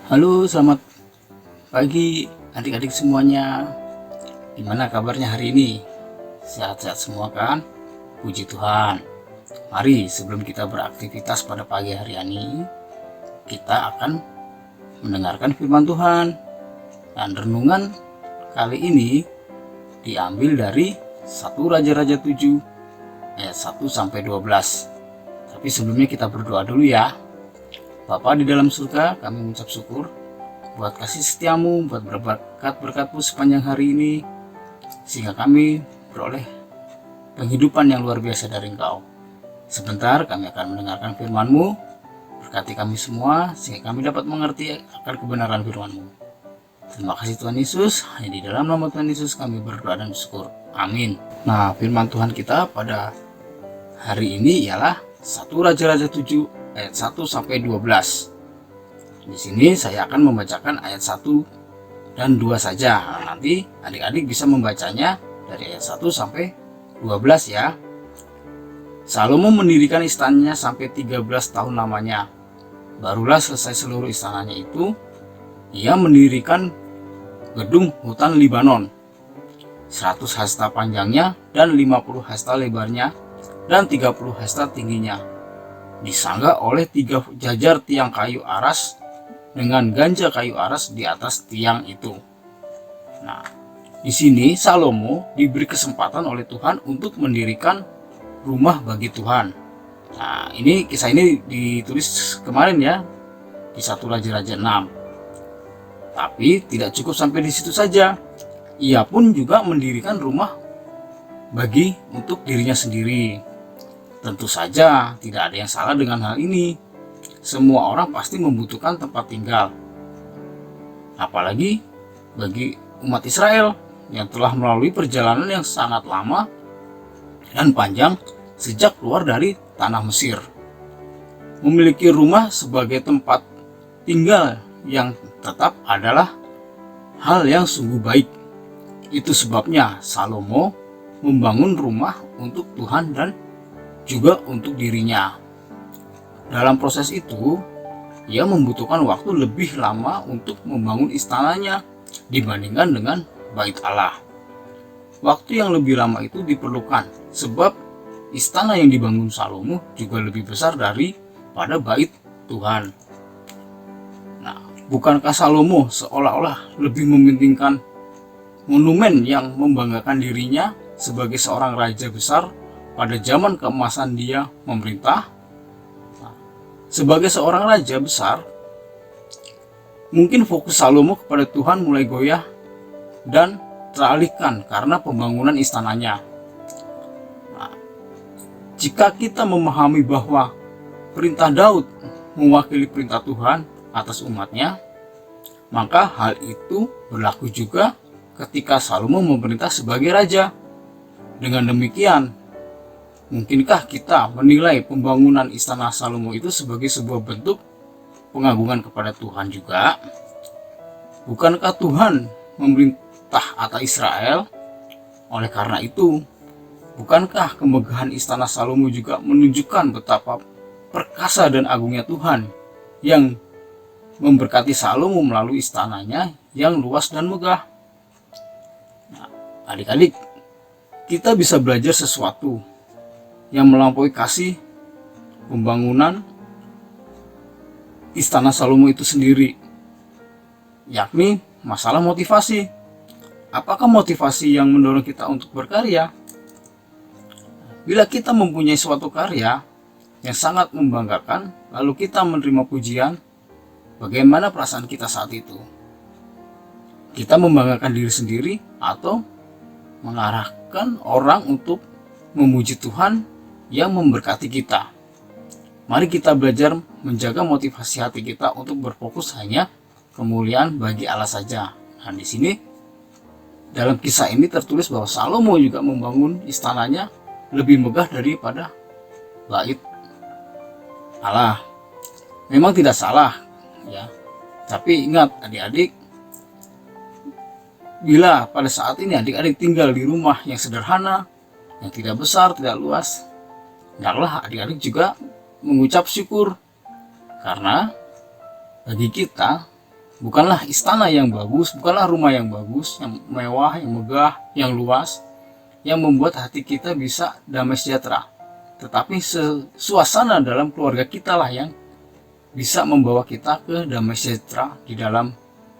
Halo, selamat pagi adik-adik semuanya. Gimana kabarnya hari ini? Sehat-sehat semua kan? Puji Tuhan. Mari sebelum kita beraktivitas pada pagi hari ini, kita akan mendengarkan firman Tuhan. Dan renungan kali ini diambil dari 1 Raja-Raja 7 ayat 1 sampai 12. Tapi sebelumnya kita berdoa dulu ya. Bapa di dalam surga, kami mengucap syukur buat kasih setiamu, buat berkat-berkatmu sepanjang hari ini, sehingga kami beroleh penghidupan yang luar biasa dari Engkau. Sebentar kami akan mendengarkan firman-Mu, berkati kami semua, sehingga kami dapat mengerti akan kebenaran firman-Mu. Terima kasih Tuhan Yesus, hanya di dalam nama Tuhan Yesus kami berdoa dan bersyukur. Amin. Nah, firman Tuhan kita pada hari ini ialah 1 Raja-Raja 7 ayat 1 sampai 12. Di sini saya akan membacakan ayat 1 dan 2 saja. Nah, nanti adik-adik bisa membacanya dari ayat 1 sampai 12 ya. Salomo mendirikan istananya sampai 13 tahun lamanya. Barulah selesai seluruh istananya itu, ia mendirikan gedung hutan Libanon, 100 hasta panjangnya dan 50 hasta lebarnya dan 30 hasta tingginya, disangga oleh 3 jajar tiang kayu aras dengan ganja kayu aras di atas tiang itu. Nah, di sini Salomo diberi kesempatan oleh Tuhan untuk mendirikan rumah bagi Tuhan. Nah, kisah ini ditulis kemarin ya di 1 Raja-Raja 6. Tapi tidak cukup sampai di situ saja. Ia pun juga mendirikan rumah untuk dirinya sendiri. Tentu saja tidak ada yang salah dengan hal ini. Semua orang pasti membutuhkan tempat tinggal. Apalagi bagi umat Israel yang telah melalui perjalanan yang sangat lama dan panjang sejak keluar dari tanah Mesir. Memiliki rumah sebagai tempat tinggal yang tetap adalah hal yang sungguh baik. Itu sebabnya Salomo membangun rumah untuk Tuhan dan juga untuk dirinya. Dalam proses itu, ia membutuhkan waktu lebih lama untuk membangun istananya dibandingkan dengan bait Allah. Waktu yang lebih lama itu diperlukan sebab istana yang dibangun Salomo juga lebih besar daripada bait Tuhan. Nah, bukankah Salomo seolah-olah lebih mementingkan monumen yang membanggakan dirinya sebagai seorang raja besar pada zaman keemasan dia memerintah? Sebagai seorang raja besar, mungkin fokus Salomo kepada Tuhan mulai goyah dan teralihkan karena pembangunan istananya. Nah, jika kita memahami bahwa perintah Daud mewakili perintah Tuhan atas umatnya, maka hal itu berlaku juga ketika Salomo memerintah sebagai raja. Dengan demikian, mungkinkah kita menilai pembangunan istana Salomo itu sebagai sebuah bentuk pengagungan kepada Tuhan juga? Bukankah Tuhan memerintah atas Israel? Oleh karena itu, bukankah kemegahan istana Salomo juga menunjukkan betapa perkasa dan agungnya Tuhan yang memberkati Salomo melalui istananya yang luas dan megah? Nah, adik-adik, kita bisa belajar sesuatu yang melampaui kasih pembangunan istana Salomo itu sendiri, yakni masalah motivasi. Apakah motivasi yang mendorong kita untuk berkarya? Bila kita mempunyai suatu karya yang sangat membanggakan, lalu kita menerima pujian, bagaimana perasaan kita saat itu? Kita membanggakan diri sendiri atau mengarahkan orang untuk memuji Tuhan yang memberkati kita? Mari kita belajar menjaga motivasi hati kita untuk berfokus hanya kemuliaan bagi Allah saja. Nah, di sini dalam kisah ini tertulis bahwa Salomo juga membangun istananya lebih megah daripada bait Allah. Memang tidak salah ya. Tapi ingat adik-adik, bila pada saat ini adik-adik tinggal di rumah yang sederhana, yang tidak besar, tidak luas, hendaklah adik-adik juga mengucap syukur. Karena bagi kita bukanlah istana yang bagus, bukanlah rumah yang bagus, yang mewah, yang megah, yang luas, yang membuat hati kita bisa damai sejahtera. Tetapi suasana dalam keluarga kita lah yang bisa membawa kita ke damai sejahtera di dalam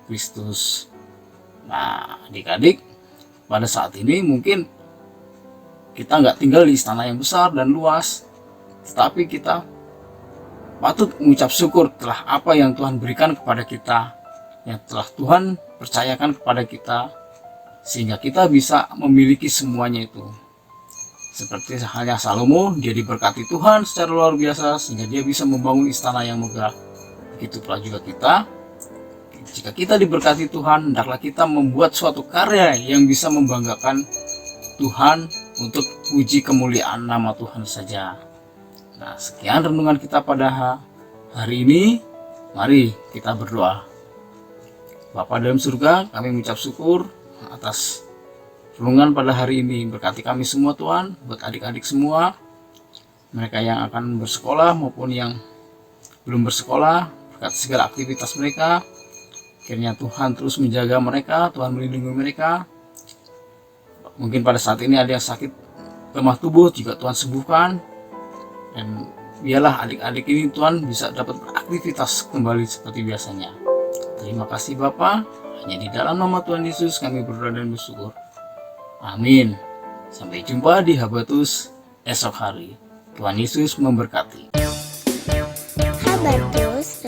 Kristus. Nah, adik-adik, pada saat ini mungkin kita nggak tinggal di istana yang besar dan luas, tetapi kita patut mengucap syukur telah apa yang Tuhan berikan kepada kita, yang telah Tuhan percayakan kepada kita, sehingga kita bisa memiliki semuanya itu. Seperti halnya Salomo, dia diberkati Tuhan secara luar biasa sehingga dia bisa membangun istana yang megah. Begitu pula juga kita, jika kita diberkati Tuhan, hendaklah kita membuat suatu karya yang bisa membanggakan Tuhan untuk puji kemuliaan nama Tuhan saja. Nah, sekian renungan kita pada hari ini. Mari kita berdoa. Bapa dalam surga, kami mengucap syukur atas renungan pada hari ini. Berkati kami semua Tuhan, buat adik-adik semua, mereka yang akan bersekolah maupun yang belum bersekolah, berkati segala aktivitas mereka. Akhirnya Tuhan terus menjaga mereka, Tuhan melindungi mereka. Mungkin pada saat ini ada yang sakit lemah tubuh, juga Tuhan sembuhkan. Dan biarlah adik-adik ini Tuhan bisa dapat beraktivitas kembali seperti biasanya. Terima kasih Bapa, hanya di dalam nama Tuhan Yesus kami berdoa dan bersyukur. Amin. Sampai jumpa di Habatus esok hari. Tuhan Yesus memberkati. Habatus